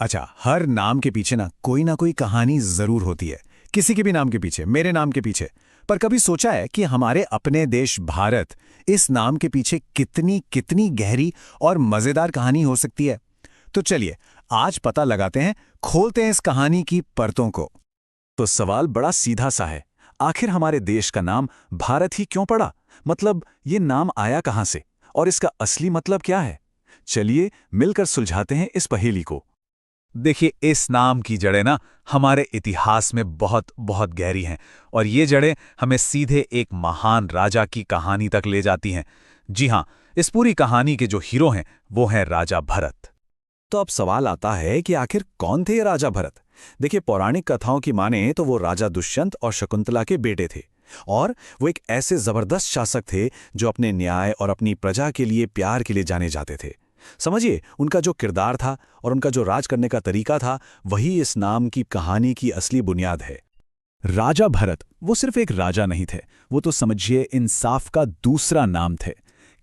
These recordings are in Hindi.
अच्छा, हर नाम के पीछे ना कोई कहानी जरूर होती है। किसी के भी नाम के पीछे, मेरे नाम के पीछे। पर कभी सोचा है कि हमारे अपने देश भारत, इस नाम के पीछे कितनी कितनी गहरी और मजेदार कहानी हो सकती है? तो चलिए, आज पता लगाते हैं, खोलते हैं इस कहानी की परतों को। तो सवाल बड़ा सीधा सा है। आखिर हमारे देश का नाम भारत ही क्यों पड़ा? मतलब ये नाम आया कहां से और इसका असली मतलब क्या है? चलिए मिलकर सुलझाते हैं इस पहेली को। देखिए, इस नाम की जड़ें ना हमारे इतिहास में बहुत बहुत गहरी हैं और ये जड़ें हमें सीधे एक महान राजा की कहानी तक ले जाती हैं। जी हाँ, इस पूरी कहानी के जो हीरो हैं वो हैं राजा भरत। तो अब सवाल आता है कि आखिर कौन थे ये राजा भरत? देखिए, पौराणिक कथाओं की माने तो वो राजा दुष्यंत और शकुंतला के बेटे थे। और वो एक ऐसे जबरदस्त शासक थे जो अपने न्याय और अपनी प्रजा के लिए प्यार के लिए जाने जाते थे। समझिए, उनका जो किरदार था और उनका जो राज करने का तरीका था, वही इस नाम की कहानी की असली बुनियाद है। राजा भरत वो सिर्फ एक राजा नहीं थे, वो तो समझिए इंसाफ का दूसरा नाम थे।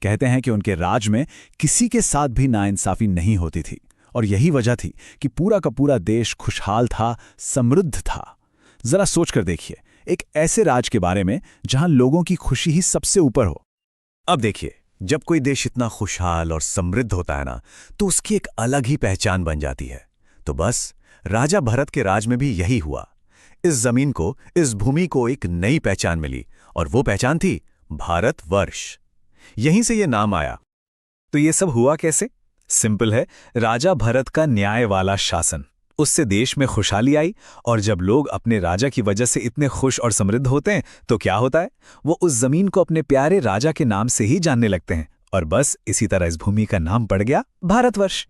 कहते हैं कि उनके राज में किसी के साथ भी नाइंसाफी नहीं होती थी, और यही वजह थी कि पूरा का पूरा देश खुशहाल था, समृद्ध था। जरा सोचकर देखिए, एक ऐसे राज के बारे में जहां लोगों की खुशी ही सबसे ऊपर हो। अब देखिए, जब कोई देश इतना खुशहाल और समृद्ध होता है ना, तो उसकी एक अलग ही पहचान बन जाती है। तो बस राजा भरत के राज में भी यही हुआ। इस जमीन को, इस भूमि को एक नई पहचान मिली, और वो पहचान थी भारतवर्ष। यहीं से ये नाम आया। तो ये सब हुआ कैसे? सिंपल है, राजा भरत का न्याय वाला शासन, उससे देश में खुशहाली आई। और जब लोग अपने राजा की वजह से इतने खुश और समृद्ध होते हैं तो क्या होता है, वो उस जमीन को अपने प्यारे राजा के नाम से ही जानने लगते हैं। और बस इसी तरह इस भूमि का नाम पड़ गया भारतवर्ष।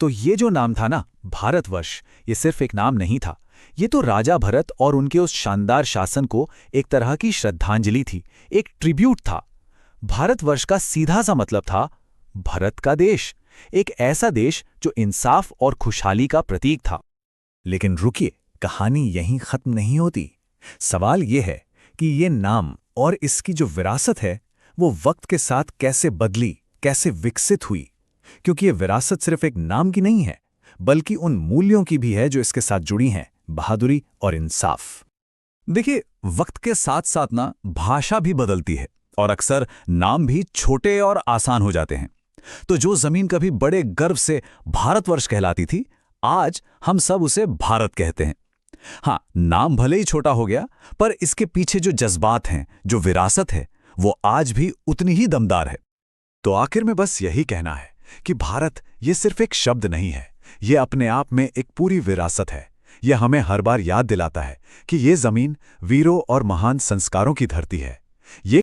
तो ये जो नाम था ना, भारतवर्ष, ये सिर्फ एक नाम नहीं था। ये तो राजा भरत और उनके उस शानदार शासन को एक तरह की श्रद्धांजलि थी, एक ट्रिब्यूट था। भारतवर्ष का सीधा सा मतलब था भरत का देश, एक ऐसा देश जो इंसाफ और खुशहाली का प्रतीक था। लेकिन रुकिए, कहानी यहीं खत्म नहीं होती। सवाल यह है कि ये नाम और इसकी जो विरासत है, वो वक्त के साथ कैसे बदली, कैसे विकसित हुई। क्योंकि ये विरासत सिर्फ एक नाम की नहीं है, बल्कि उन मूल्यों की भी है जो इसके साथ जुड़ी हैं, बहादुरी और इंसाफ। देखिए, वक्त के साथ साथ ना भाषा भी बदलती है और अक्सर नाम भी छोटे और आसान हो जाते हैं। तो जो जमीन कभी बड़े गर्व से भारतवर्ष कहलाती थी, आज हम सब उसे भारत कहते हैं। हाँ, नाम भले ही छोटा हो गया, पर इसके पीछे जो जज्बात हैं, जो विरासत है, वो आज भी उतनी ही दमदार है। तो आखिर में बस यही कहना है कि भारत ये सिर्फ एक शब्द नहीं है, ये अपने आप में एक पूरी विरासत है। ये हमें हर बार याद दिलाता है कि ये जमीन वीरों और महान संस्कारों की धरती है। ये